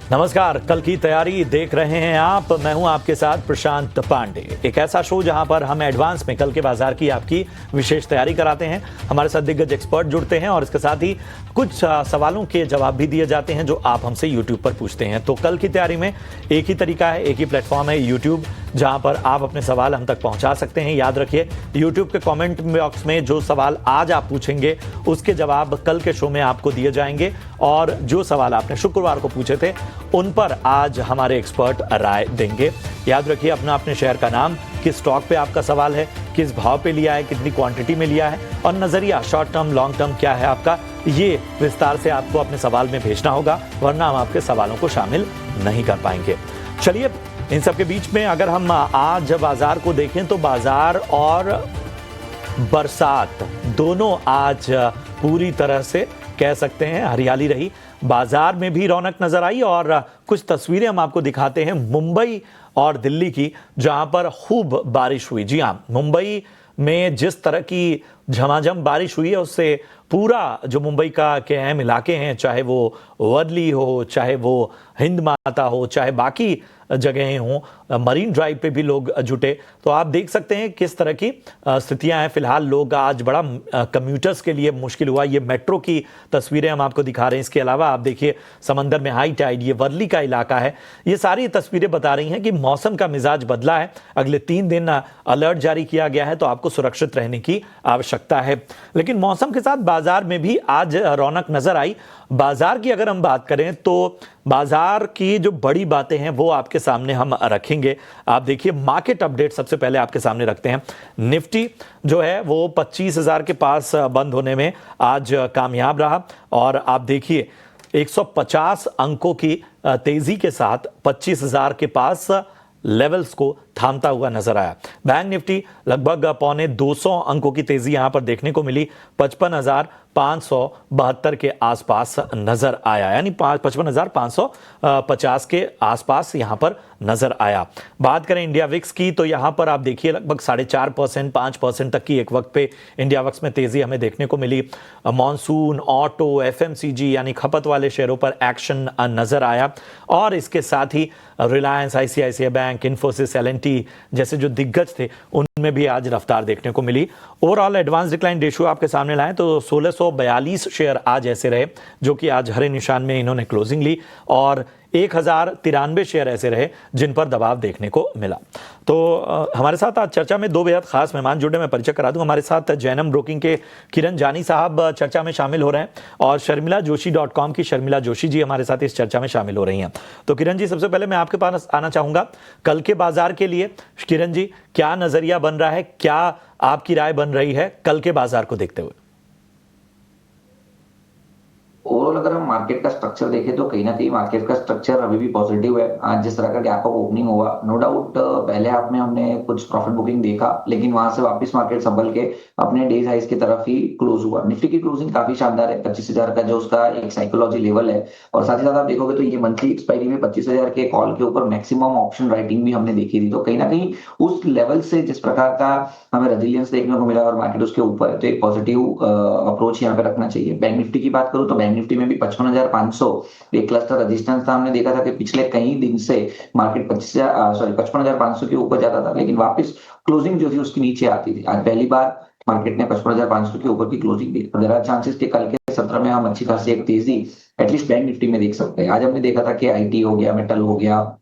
नमस्कार, कल की तैयारी देख रहे हैं आप। मैं हूं आपके साथ प्रशांत पांडे। एक ऐसा शो जहां पर हम एडवांस में कल के बाजार की आपकी विशेष तैयारी कराते हैं। हमारे साथ दिग्गज एक्सपर्ट जुड़ते हैं और इसके साथ ही कुछ सवालों के जवाब भी दिए जाते हैं जो आप हमसे यूट्यूब पर पूछते हैं। तो कल की तैयारी में एक ही तरीका है, एक ही प्लेटफॉर्म है यूट्यूब, जहां पर आप अपने सवाल हम तक पहुंचा सकते हैं। याद रखिए, यूट्यूब के कमेंट बॉक्स में जो सवाल आज आप पूछेंगे उसके जवाब कल के शो में आपको दिए जाएंगे, और जो सवाल आपने शुक्रवार को पूछे थे उन पर आज हमारे एक्सपर्ट राय देंगे। याद रखिए, अपने शहर का नाम, किस स्टॉक पे आपका सवाल है, किस भाव पे लिया है, कितनी क्वांटिटी में लिया है, और नजरिया शॉर्ट टर्म लॉन्ग टर्म क्या है आपका, ये विस्तार से आपको अपने सवाल में भेजना होगा, वरना हम आपके सवालों को शामिल नहीं कर पाएंगे। चलिए, इन सब के बीच में अगर हम आज बाजार को देखें तो बाजार और बरसात दोनों आज पूरी तरह से कह सकते हैं हरियाली रही। बाजार में भी रौनक नजर आई और कुछ तस्वीरें हम आपको दिखाते हैं मुंबई और दिल्ली की, जहां पर खूब बारिश हुई। जी हाँ, मुंबई में जिस तरह की झमाझम बारिश हुई है उससे पूरा जो मुंबई का के अहम इलाके हैं, चाहे वो वर्ली हो, चाहे वो हिंद माता हो, चाहे बाकी जगहें हों, मरीन ड्राइव पे भी लोग जुटे। तो आप देख सकते हैं किस तरह की स्थितियां हैं। फिलहाल लोग आज बड़ा कम्यूटर्स के लिए मुश्किल हुआ। ये मेट्रो की तस्वीरें हम आपको दिखा रहे हैं। इसके अलावा आप देखिए समंदर में हाई टाइड, ये वर्ली का इलाका है। ये सारी तस्वीरें बता रही हैं कि मौसम का मिजाज बदला है। अगले 3 दिन अलर्ट जारी किया गया है, तो आपको सुरक्षित रहने की आवश्यकता है। लेकिन मौसम के साथ बाजार में भी आज रौनक नजर आई। बाजार की अगर हम बात करें तो बाजार की जो बड़ी बातें हैं वो आपके सामने हम रखेंगे। आप देखिए, मार्केट अपडेट सबसे पहले आपके सामने रखते हैं। निफ्टी जो है वो 25,000 के पास बंद होने में आज कामयाब रहा, और आप देखिए 150 अंकों की तेजी के साथ 25,000 के पास लेवल्स को थामता हुआ नजर आया। बैंक निफ्टी लगभग 250 अंकों की तेजी यहां पर देखने को मिली, 55,572 के आसपास नजर आया, यानी 55,550 के आसपास यहां पर नजर आया। बात करें इंडिया विक्स की तो यहां पर आप देखिए लगभग 4.5%, 5% तक की एक वक्त पे इंडिया विक्स में तेजी हमें देखने को मिली। मॉनसून, ऑटो, एफएमसीजी यानी खपत वाले शेयरों पर एक्शन नजर आया, और इसके साथ ही रिलायंस, आईसीआईसीआई बैंक, इन्फोसिस, एलएनटी जैसे जो दिग्गज थे उनमें भी आज रफ्तार देखने को मिली। ओवरऑल एडवांस डिक्लाइन रेशियो आपके सामने लाएं तो 1642 शेयर आज ऐसे रहे जो कि आज हरे निशान में इन्होंने क्लोजिंग ली, और 1093 शेयर ऐसे रहे जिन पर दबाव देखने को मिला। तो हमारे साथ आज चर्चा में 2 बेहद खास मेहमान जुड़े, मैं परिचय करा दूं। हमारे साथ जैनम ब्रोकिंग के किरण जानी साहब चर्चा में शामिल हो रहे हैं, और शर्मिला जोशी.com की शर्मिला जोशी जी हमारे साथ इस चर्चा में शामिल हो रही हैं। तो किरण जी, सबसे पहले मैं आपके पास आना चाहूंगा कल के बाजार के लिए। किरण जी, क्या नजरिया बन रहा है, क्या आपकी राय बन रही है कल के बाजार को देखते हुए? ओवरऑल अगर हम मार्केट का स्ट्रक्चर देखें तो कहीं ना कहीं मार्केट का स्ट्रक्चर अभी भी पॉजिटिव है। आज जिस तरह का गैप अप ओपनिंग हुआ, नो डाउट पहले हाफ में हमने कुछ प्रॉफिट बुकिंग देखा, लेकिन वहां से वापस मार्केट संभल के अपने डेज हाइस की तरफ ही क्लोज हुआ। निफ्टी की क्लोजिंग काफी शानदार है, 25,000 का जो उसका एक साइकोलॉजी लेवल है, और साथ ही साथ आप देखोगे तो ये मंथली एक्सपायरी में 25,000 के कॉल के ऊपर मैक्सिमम ऑप्शन राइटिंग भी हमने देखी थी। तो कहीं ना कहीं उस लेवल से जिस प्रकार का हमें रेजिलियंस देखने को मिला और मार्केट उसके ऊपर है, तो एक पॉजिटिव अप्रोच यहाँ पे रखना चाहिए। बैंक निफ्टी की बात करूं तो बैंक निफ्टी में भी 55,500 एक क्लस्टर रेजिस्टेंस था। हमने देखा था कि पिछले कई दिन से मार्केट 55,500 के ऊपर जाता था, लेकिन वापस क्लोजिंग जो थी उसकी नीचे आती थी। आज पहली बार मार्केट ने 55,500 के ऊपर की क्लोजिंग दी। देयर आर चांसेस कि कल के सत्र में हम अच्छी खासी एक तेजी एटलीस्ट बैंक निफ्टी में देख सकते हैं। आज हमने देखा था कि आईटी हो गया, मेटल हो गया,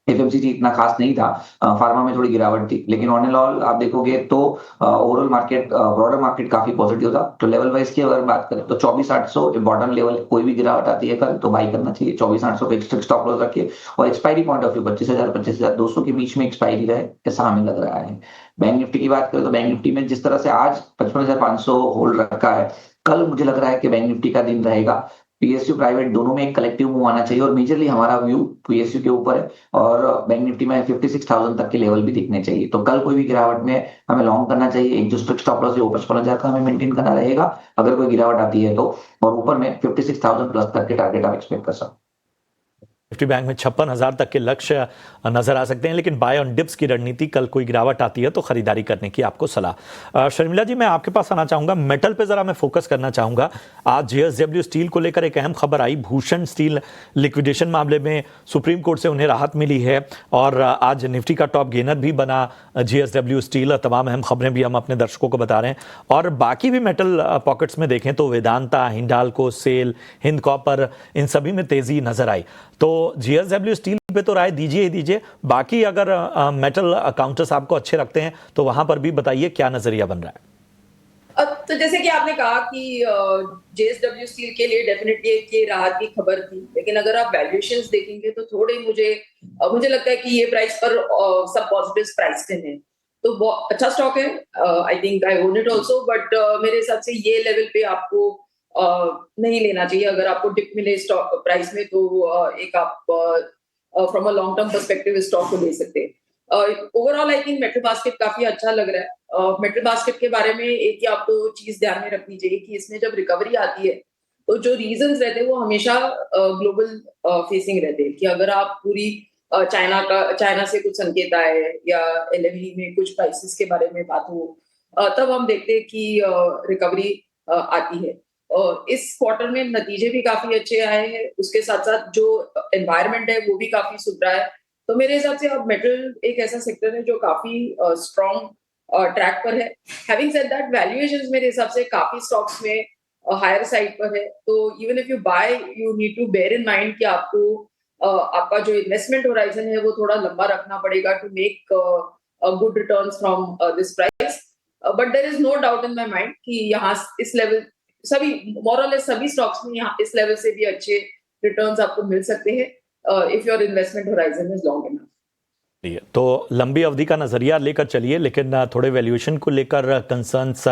एफएमसीजी इतना खास नहीं था, फार्मा में थोड़ी गिरावट थी, लेकिन ऑन एंड ऑल आप देखोगे तो ओवरऑल मार्केट, ब्रॉडर मार्केट काफी पॉजिटिव था। तो लेवल वाइज की अगर बात करें तो 24,800 बॉटम लेवल, कोई भी गिरावट आती है कल तो बाई करना चाहिए। 24,800 पे स्टॉप लॉस रखिए, और एक्सपायरी पॉइंट ऑफ व्यू 25,000 25,200 के बीच में एक्सपायरी रहे, ऐसा हमें लग रहा है। बैंक निफ्टी की बात करें तो बैंक निफ्टी में जिस तरह से आज 55,500 होल्ड रखा है, कल मुझे लग रहा है कि बैंक निफ्टी का दिन रहेगा। पीएसयू प्राइवेट दोनों में एक कलेक्टिव मूव आना चाहिए, और मेजरली हमारा व्यू पीएसयू के ऊपर है, और बैंक निफ्टी में 56,000 तक के लेवल भी दिखने चाहिए। तो कल कोई भी गिरावट में हमें लॉन्ग करना चाहिए। एक जो स्ट्रिक्ट स्टॉप लॉस है वो 55,000 का हमें मेंटेन करना रहेगा अगर कोई गिरावट आती है तो, और ऊपर में 56,000 प्लस तक के टारगेट आप एक्सपेक्ट कर सकते हैं। निफ्टी बैंक में 56,000 तक के लक्ष्य नजर आ सकते हैं, लेकिन बाय ऑन डिप्स की रणनीति, कल कोई गिरावट आती है तो खरीदारी करने की आपको सलाह। शर्मिला जी, मैं आपके पास आना चाहूंगा, मेटल पे जरा मैं फोकस करना चाहूंगा। आज जेएसडब्ल्यू स्टील को लेकर एक अहम खबर आई, भूषण स्टील लिक्विडेशन मामले में सुप्रीम कोर्ट से उन्हें राहत मिली है और आज निफ्टी का टॉप गेनर भी बना जेएसडब्ल्यू स्टील। तमाम अहम खबरें भी हम अपने दर्शकों को बता रहे हैं और बाकी भी मेटल पॉकेट्स में देखें तो वेदांता, हिंडाल्को, सेल, हिंद कॉपर, इन सभी में तेजी नजर आई। तो जेएसडब्ल्यू स्टील पे तो राय दीजिए ही दीजिए, बाकी अगर मेटल काउंटर्स आपको अच्छे लगते हैं तो वहां पर भी बताइए क्या नजरिया बन रहा है। तो जैसे कि आपने कहा कि जेएसडब्ल्यू स्टील के लिए डेफिनेटली ये राहत की खबर थी, लेकिन अगर आप वैल्यूएशंस देखेंगे तो थोड़े मुझे लगता है कि ये प्राइस पर सब पॉजिटिव्स प्राइस्ड इन है, तो बहुत अच्छा स्टॉक है। I think I own it also, but मेरे हिसाब से ये लेवल पे आपको नहीं लेना चाहिए। अगर आपको डिप मिले स्टॉक प्राइस में तो एक आप from a long term perspective इस स्टॉक को ले सकते हैं। Overall I think metal basket काफी अच्छा लग रहा है। मेटल बास्केट के बारे में एक ही आपको चीज ध्यान में रखनी चाहिए कि इसमें जब रिकवरी आती है तो जो रीजंस रहते हैं वो हमेशा ग्लोबल फेसिंग रहते हैं, कि अगर आप पूरी चाइना से कुछ संकेत आए या एलएमई में कुछ प्राइसेस के बारे में बात हो, तब हम देखते हैं कि रिकवरी आती है। और इस क्वार्टर में नतीजे भी काफी अच्छे आए हैं, उसके साथ साथ जो एनवायरनमेंट है वो भी काफी सुधरा है। तो मेरे हिसाब से अब मेटल एक ऐसा सेक्टर है जो काफी स्ट्रॉन्ग ट्रैक पर है। हैविंग सेड दैट, वैल्यूएशंस मेरे हिसाब से काफी स्टॉक्स में हायर साइड पर है, तो even if you buy you need to bear in mind कि आपको आपका जो इन्वेस्टमेंट होराइजन है वो थोड़ा लंबा रखना पड़ेगा to make good returns from this price. But there is no doubt in my mind कि यहाँ इस लेवल सभी मोर और लेस सभी स्टॉक्स में यहाँ इस लेवल से भी अच्छे रिटर्न्स आपको मिल सकते हैं if your investment horizon is long enough। तो लंबी अवधि का नजरिया लेकर चलिए, लेकिन थोड़े वैल्यूएशन को लेकर कंसर्न्स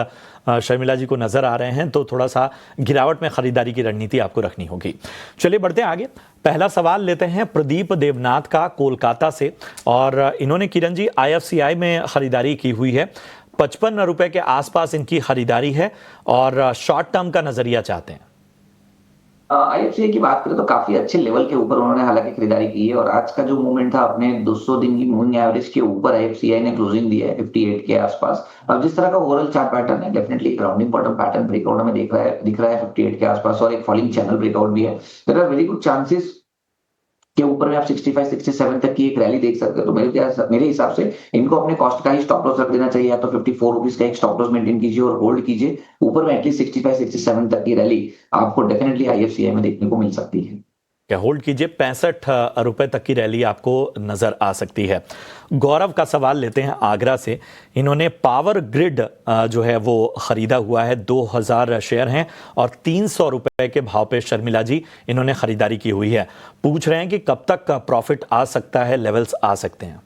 शर्मिला जी को नजर आ रहे हैं, तो थोड़ा सा गिरावट में खरीदारी की रणनीति आपको रखनी होगी। चलिए बढ़ते हैं आगे। पहला सवाल लेते हैं प्रदीप देवनाथ का कोलकाता से, और इन्होंने किरण जी आईएफसीआई में खरीदारी की हुई है। 55 रुपए के आसपास इनकी खरीदारी है और शॉर्ट टर्म का नजरिया चाहते हैं। आईएफसीआई की बात करें तो काफी अच्छे लेवल के ऊपर उन्होंने हालांकि खरीदारी की है, और आज का जो मूवमेंट था अपने 200 दिन की मूविंग एवरेज के ऊपर आईएफसीआई ने क्लोजिंग दी है 58 के आसपास। अब जिस तरह का ओवरऑल चार्ट पैटर्न है, definitely rounding bottom pattern breakout में दिख रहा है 58 के आसपास, और एक फॉलिंग चैनल ब्रेकआउट भी है। There are very good chances के ऊपर में आप 65 67 तक की एक रैली देख सकते हो। तो मेरे हिसाब से इनको अपने कॉस्ट का ही स्टॉप लॉस रख देना चाहिए, या तो 54 रुपीज का एक स्टॉप लॉस मेंटेन कीजिए और होल्ड कीजिए। ऊपर में एटलीस्ट 65 67 तक की रैली आपको डेफिनेटली आईएफसीआई में देखने को मिल सकती है। क्या होल्ड कीजिए, 65 रुपए तक की रैली आपको नजर आ सकती है। गौरव का सवाल लेते हैं आगरा से। इन्होंने पावर ग्रिड जो है वो खरीदा हुआ है, 2000 शेयर हैं और 300 रुपए के भाव पे शर्मिला जी इन्होंने खरीदारी की हुई है। पूछ रहे हैं कि कब तक प्रॉफिट आ सकता है, लेवल्स आ सकते हैं।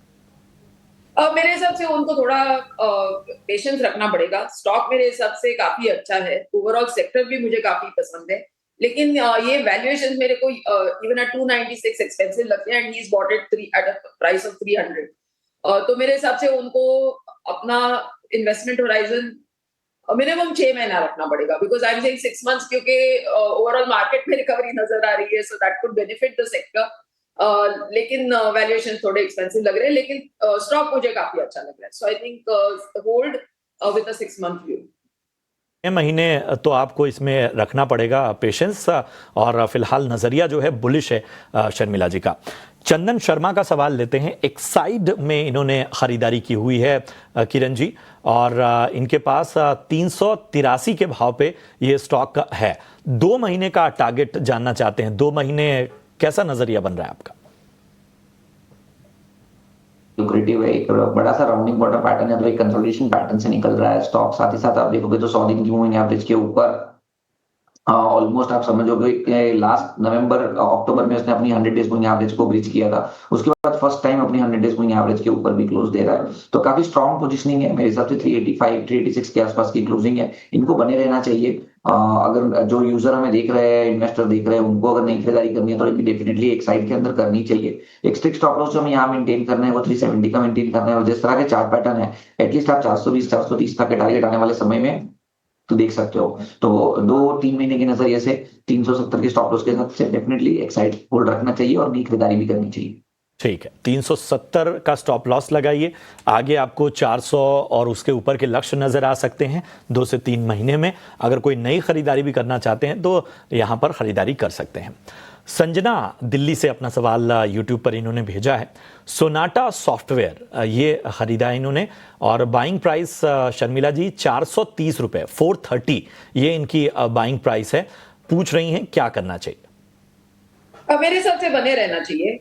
मेरे हिसाब से उनको थोड़ा पेशेंस रखना पड़ेगा। स्टॉक मेरे हिसाब से काफी अच्छा है, ओवरऑल सेक्टर भी मुझे काफी पसंद है, लेकिन ये वैल्यूएशन मेरे को इवन एट 296 एक्सपेंसिव लगते हैं, and he is bought it at a price of 300। तो मेरे हिसाब से उनको अपना इन्वेस्टमेंट होराइजन मिनिमम 6 महीना रखना पड़ेगा, because I am saying 6 months, क्योंकि ओवरऑल मार्केट में रिकवरी नजर आ रही है, so that could benefit the sector. लेकिन वैल्यूएशन थोड़े एक्सपेंसिव लग रहे हैं, लेकिन स्टॉक मुझे काफी अच्छा लग रहा है, so I think hold with a 6 month view. महीने तो आपको इसमें रखना पड़ेगा पेशेंस, और फिलहाल नजरिया जो है बुलिश है शर्मिला जी का। चंदन शर्मा का सवाल लेते हैं। एक्साइड में इन्होंने खरीदारी की हुई है किरण जी, और इनके पास 383 के भाव पे ये स्टॉक है। 2 महीने का टारगेट जानना चाहते हैं, 2 महीने कैसा नजरिया बन रहा है आपका? लुक्रेटिव है, एक बड़ा सा राउंडिंग बॉटम पैटर्न है, तो एक कंसोलिडेशन पैटर्न से निकल रहा है स्टॉक। साथ ही साथ आप देखोगे तो 100 दिन की मूविंग एवरेज के ऊपर ऑलमोस्ट आप समझोगे कि लास्ट नवंबर अक्टूबर में उसने अपनी 100 डेज मूविंग एवरेज को ब्रीच किया था। उसके बाद फर्स्ट टाइम अपनी 100 डेज मूविंग एवरेज के ऊपर भी क्लोज दे रहा है, तो काफी स्ट्रॉन्ग पोजीशनिंग है। मेरे हिसाब से 385 386 के आसपास की क्लोजिंग है, इनको बने रहना चाहिए। अगर जो यूजर हमें देख रहे हैं, इन्वेस्टर देख रहे हैं, उनको अगर नई खरीदारी करनी है तो डेफिनेटली एक साइड के अंदर करनी चाहिए। एक स्ट्रिक्ट स्टॉप लॉस जो हमें यहाँ मेंटेन करना है वो 370 का मेंटेन करना है, और जिस तरह के चार्ट पैटर्न है एटलीस्ट आप 420 430 तक के टारगेट आने वाले समय में तो देख सकते हो। तो 2-3 महीने के नजरिए से 370 के स्टॉप लॉस के साथ से डेफिनेटली एक साइड होल्ड रखना चाहिए और नई खरीदारी भी करनी चाहिए। ठीक है, 370 का स्टॉप लॉस लगाइए। आगे आपको 400 और उसके ऊपर के लक्ष्य नजर आ सकते हैं 2 से 3 महीने में। अगर कोई नई खरीदारी भी करना चाहते हैं तो यहां पर खरीदारी कर सकते हैं। संजना दिल्ली से अपना सवाल यूट्यूब पर इन्होंने भेजा है। सोनाटा सॉफ्टवेयर ये खरीदा है इन्होंने और बाइंग प्राइस शर्मिला जी 430 रुपए 430 ये इनकी बाइंग प्राइस है। पूछ रही हैं क्या करना चाहिए। मेरे हिसाब से बने रहना चाहिए।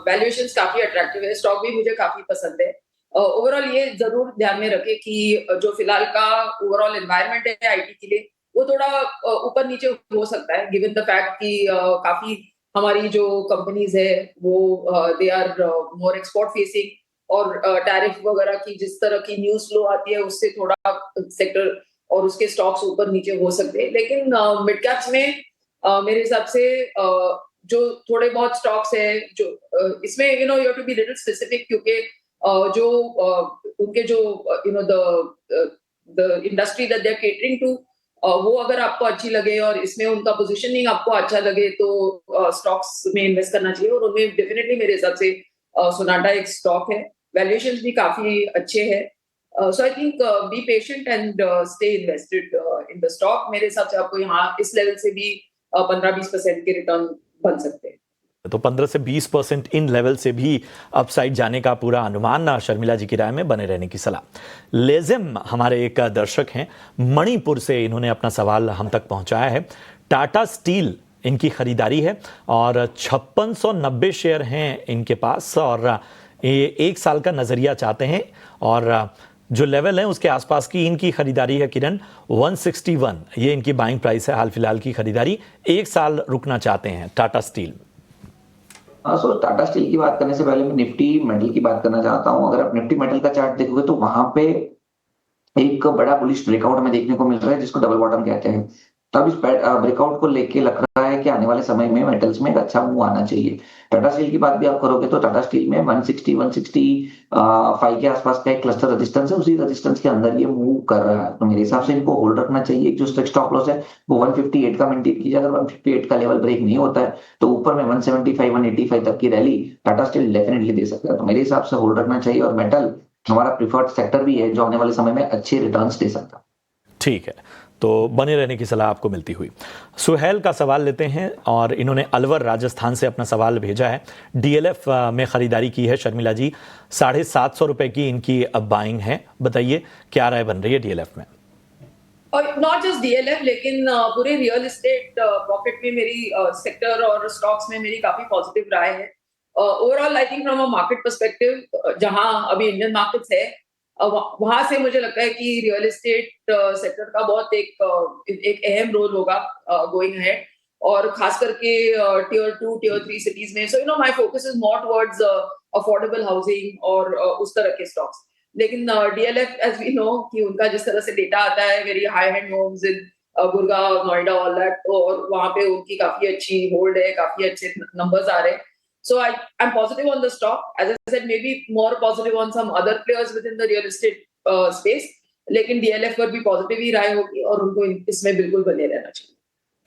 वैल्यूएशंस काफी अट्रैक्टिव है, स्टॉक भी मुझे काफी पसंद है। ओवरऑल ये जरूर ध्यान में रखे कि जो फिलहाल का ओवरऑल एनवायरनमेंट है आईटी के लिए वो थोड़ा ऊपर नीचे हो सकता है, गिवन द फैक्ट कि काफी हमारी जो कंपनीज है वो they are more export facing और टैरिफ वगैरह की जिस तरह की न्यूज फ्लो आती है उससे थोड़ा सेक्टर और उसके स्टॉक्स ऊपर नीचे हो सकते हैं। लेकिन मिड कैप्स में मेरे हिसाब से जो थोड़े बहुत स्टॉक्स है जो इसमें you have to be little specific, क्योंकि जो उनके जो the industry that they are catering to वो अगर आपको अच्छी लगे और इसमें उनका पोजीशनिंग आपको अच्छा लगे तो स्टॉक्स में इन्वेस्ट करना चाहिए। और उनमें डेफिनेटली मेरे हिसाब से सोनाटा एक स्टॉक है, वैल्यूएशंस भी काफी अच्छे हैं। So I think be patient and stay invested in the stock. मेरे हिसाब से आपको यहाँ इस लेवल से भी 15-20% के रिटर्न बन सकते हैं। तो 15 से 20% इन लेवल से भी अपसाइड जाने का पूरा अनुमान शर्मिला जी की राय में बने रहने की सलाह। लेजिम हमारे एक दर्शक हैं मणिपुर से, इन्होंने अपना सवाल हम तक पहुंचाया है। टाटा स्टील इनकी खरीदारी है और 5690 शेयर हैं इनके पास और ये 1 साल का नजरिया चाहते हैं और जो लेवल है उसके आसपास की इनकी खरीदारी है। किरण 161 ये इनकी बाइंग प्राइस है हाल फिलहाल की खरीदारी। 1 साल रुकना चाहते हैं टाटा स्टील। सो टाटा स्टील की बात करने से पहले मैं निफ्टी मेटल की बात करना चाहता हूं। अगर आप निफ्टी मेटल का चार्ट देखोगे तो वहां पे एक बड़ा बुलिश ब्रेकआउट में देखने को मिल रहा है जिसको डबल बॉटम कहते हैं। तब इस ब्रेकआउट को लेके लग रहा है कि आने वाले समय में मेटल्स में एक अच्छा मूव आना चाहिए। टाटा स्टील की बात भी आप करोगे तो टाटा स्टील में 165 के आसपास का एक क्लस्टर रेजिस्टेंस है, उसी रेजिस्टेंस के अंदर ये मूव कर रहा है। तो मेरे हिसाब से इनको होल्ड रखना चाहिए। जो स्टॉप लॉस है वो 158 का मेंटेन कीजिए। अगर 158 का लेवल ब्रेक नहीं होता है तो ऊपर में 175-185 तक की rally Tata steel definitely they सकता है। तो मेरे हिसाब से होल्ड रखना चाहिए और मेटल हमारा प्रिफर्ड सेक्टर भी है जो आने वाले समय में अच्छे रिटर्न्स दे सकता है। ठीक है, तो बने रहने की सलाह आपको मिलती हुई। सुहेल का सवाल लेते हैं और इन्होंने अलवर राजस्थान से अपना सवाल भेजा है। डीएलएफ में खरीदारी की है शर्मिला जी, 750 रुपए की इनकी बाइंग है। बताइए क्या राय बन रही है डीएलएफ में। और नॉट जस्ट डीएलएफ लेकिन पूरे रियल एस्टेट पॉकेट में मेरी सेक्टर और स्टॉक्स में मेरी काफी पॉजिटिव राय है। Overall I think from a market perspective जहां अभी इंडियन मार्केट्स है वहां से मुझे लगता है कि रियल एस्टेट सेक्टर का बहुत एक अहम रोल होगा गोइंग अहेड, और खास करके टियर 2 टियर 3 सिटीज में। So my focus is more towards affordable housing और उस तरह के स्टॉक्स। लेकिन डीएलएफ एज वी नो कि उनका जिस तरह से डेटा आता है very high end homes in Gurgaon Noida all that, और वहां पे उनकी काफी अच्छी होल्ड है, काफी अच्छे नंबर्स आ रहे हैं। So I'm positive on the stock. As I said, maybe more positive on some other players within the real estate space. लेकिन DLF पर भी पॉजिटिव ही राय होगी और उनको इसमें बिल्कुल बने रहना चाहिए।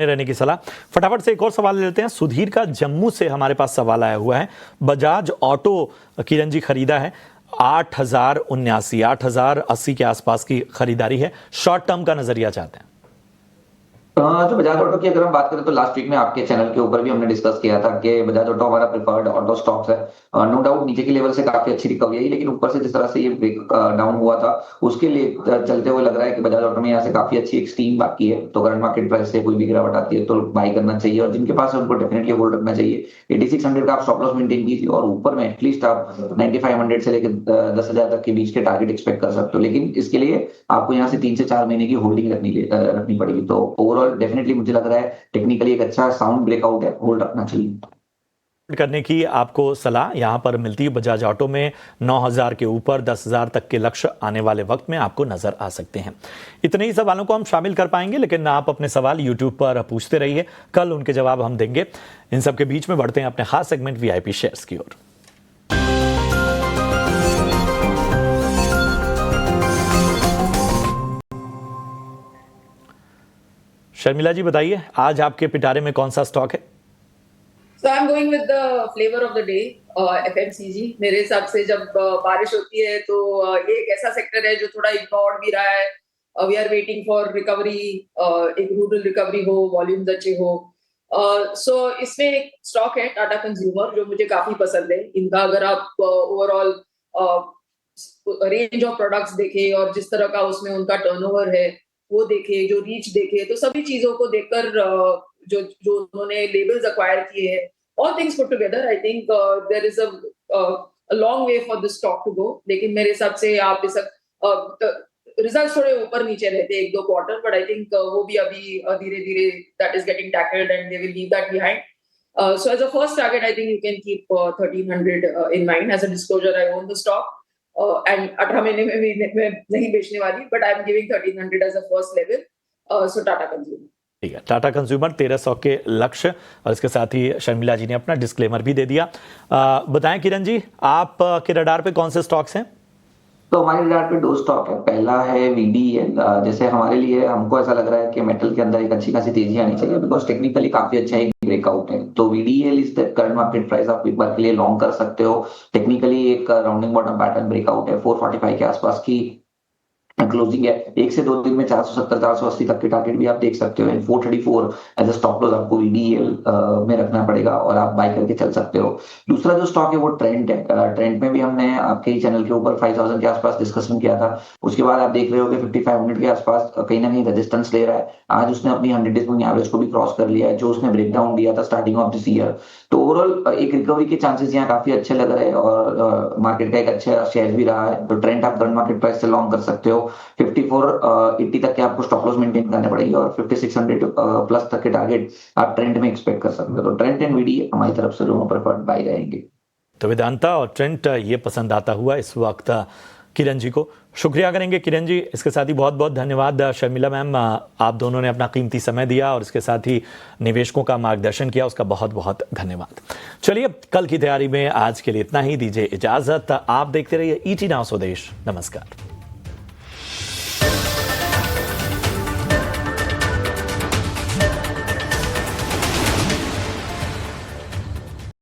रहने की सलाह। फटाफट से एक और सवाल ले लेते हैं। सुधीर का जम्मू से हमारे पास सवाल आया हुआ है। बजाज ऑटो किरण जी खरीदा है 8,079 के आसपास की खरीदारी है। शॉर्ट टर्म का नजरिया चाहते हैं। जो बजाज ऑटो की अगर हम बात करें तो लास्ट वीक में आपके चैनल के ऊपर भी हमने डिस्कस किया था कि बजाज ऑटो हमारा प्रिफर्ड ऑटो स्टॉक्स है। नो डाउट नीचे के लेवल से काफी अच्छी रिकवरी है, लेकिन ऊपर से जिस तरह से ये ब्रेक डाउन हुआ था उसके लिए चलते हुए लग रहा है कि बजाज ऑटो में यहाँ से काफी अच्छी एक स्टीम बाकी है। तो करंट मार्केट प्राइस से कोई भी गिरावट आती है तो बाई करना चाहिए और जिनके पास है उनको डेफिनेटली होल्ड रखना चाहिए। 8600 का आप स्टॉप लॉस मेंटेन कीजिए और ऊपर में एटलीस्ट आप 9500 से लेकर 10,000 तक के बीच के टारगेट एक्सपेक्ट कर सकते हो। लेकिन इसके लिए आपको यहाँ से 3 से 4 महीने की होल्डिंग रखनी पड़ेगी। तो ओवरऑल डेफिनेटली मुझे लग रहा है टेक्निकली एक अच्छा साउंड ब्रेकआउट है, होल्ड रखना चाहिए। करने की आपको सलाह यहां पर मिलती है। बजाज ऑटो में 9,000 के ऊपर 10,000 तक के लक्ष्य आने वाले वक्त में आपको नजर आ सकते हैं। इतने ही सवालों को हम शामिल कर पाएंगे, लेकिन आप अपने सवाल यूट्यूब पर पूछते रहिए, कल उनके जवाब हम देंगे। इन सब के बीच में बढ़ते हैं अपने खास सेगमेंट वीआईपी शेयर्स की ओर। शर्मिला जी बताइए, आज आपके पिटारे में कौन सा स्टॉक है? So I'm going with the flavor of the day, FMCG. मेरे हिसाब से जब बारिश होती है तो ये एक ऐसा सेक्टर है जो थोड़ा इग्नोर्ड भी रहा है. We are waiting for recovery, एक रूरल रिकवरी हो, वॉल्यूम्स अच्छे हो. सो इसमें एक स्टॉक है टाटा कंज्यूमर जो मुझे काफी पसंद है. इनका अगर आप ओवरऑल रेंज ऑफ प्रोडक्ट्स देखें और जिस तरह का उसमें उनका टर्नओवर है वो देखे, जो रीच देखे, तो सभी चीजों को देखकर जो जो उन्होंने लेबल्स अक्वायर किए हैं, all things put together, I think there is a long way for this stock to go. लेकिन मेरे हिसाब से आप इस रिजल्ट्स थोड़े ऊपर नीचे रहते हैं एक दो क्वार्टर, बट आई थिंक वो भी अभी धीरे धीरे that is getting tackled and they will leave that behind. So as a first target, I think you can keep 1300 in mind. As a disclosure, I own the stock. And 18 महीने में भी मैं नहीं बेचने वाली, but I'm giving 1300 as a first level. So Tata Consumer. ठीक है, Tata consumer 1300 के लक्ष्य, और इसके साथ ही शर्मिला जी ने अपना डिस्क्लेमर भी दे दिया. बताएं किरण जी, आप के रडार पे कौन से स्टॉक्स हैं? तो हमारे रडार पे दो स्टॉक है. पहला है VDL. जैसे हमारे लिए हमको ऐसा लग रहा है कि मेटल के अंदर एक अच्छी खासी तेजी आनी चाहिए बिकॉज टेक्निकली काफी अच्छा एक ब्रेकआउट है. तो VDL is the current market price, आप एक बार के लिए लॉन्ग कर सकते हो. टेक्निकली एक राउंडिंग बॉटम पैटर्न ब्रेकआउट है. 445 के आसपास की क्लोजिंग है. एक से दो दिन में 470 480 तक के टारगेट भी आप देख सकते हो. 434 एज अ स्टॉप लॉस आपको VDL में रखना पड़ेगा और आप बाय करके चल सकते हो. दूसरा जो स्टॉक है वो ट्रेंड है. ट्रेंड में भी हमने आपके ही चैनल के ऊपर 5000 के आसपास डिस्कशन किया था. उसके बाद आप देख रहे हो कि 5500 के आसपास कहीं ना कहीं रेजिस्टेंस ले रहा है. आज उसने अपनी 100 डेज मूविंग एवरेज को भी क्रॉस कर लिया है जो उसने ब्रेकडाउन दिया था स्टार्टिंग ऑफ दिस ईयर. तो ओवरऑल एक रिकवरी के चांसेस यहाँ काफी अच्छे लग रहे हैं और मार्केट का एक अच्छा शेयर भी रहा है. तो ट्रेंड आप करंट मार्केट प्राइस से लॉन्ग कर सकते हो. 5480 तक के आपको स्टॉप लॉस मेंटेन करने पड़ेगी और 5600 प्लस तक के टारगेट आप ट्रेंड में एक्सपेक्ट कर सकते हो. तो ट्रेंड एंड VD हमारी तरफ से दोनों पर बाय रहेंगे. तो वेदांता और ट्रेंड ये पसंद आता हुआ इस वक्त किरण जी को शुक्रिया करेंगे. किरण जी, इसके साथ ही बहुत बहुत धन्यवाद. शर्मिला मैम, आप दोनों ने अपना कीमती समय दिया और इसके साथ ही निवेशकों का मार्गदर्शन किया, उसका बहुत बहुत धन्यवाद. चलिए, कल की तैयारी में आज के लिए इतना ही. दीजिए इजाजत. आप देखते रहिए ET Now स्वदेश. नमस्कार.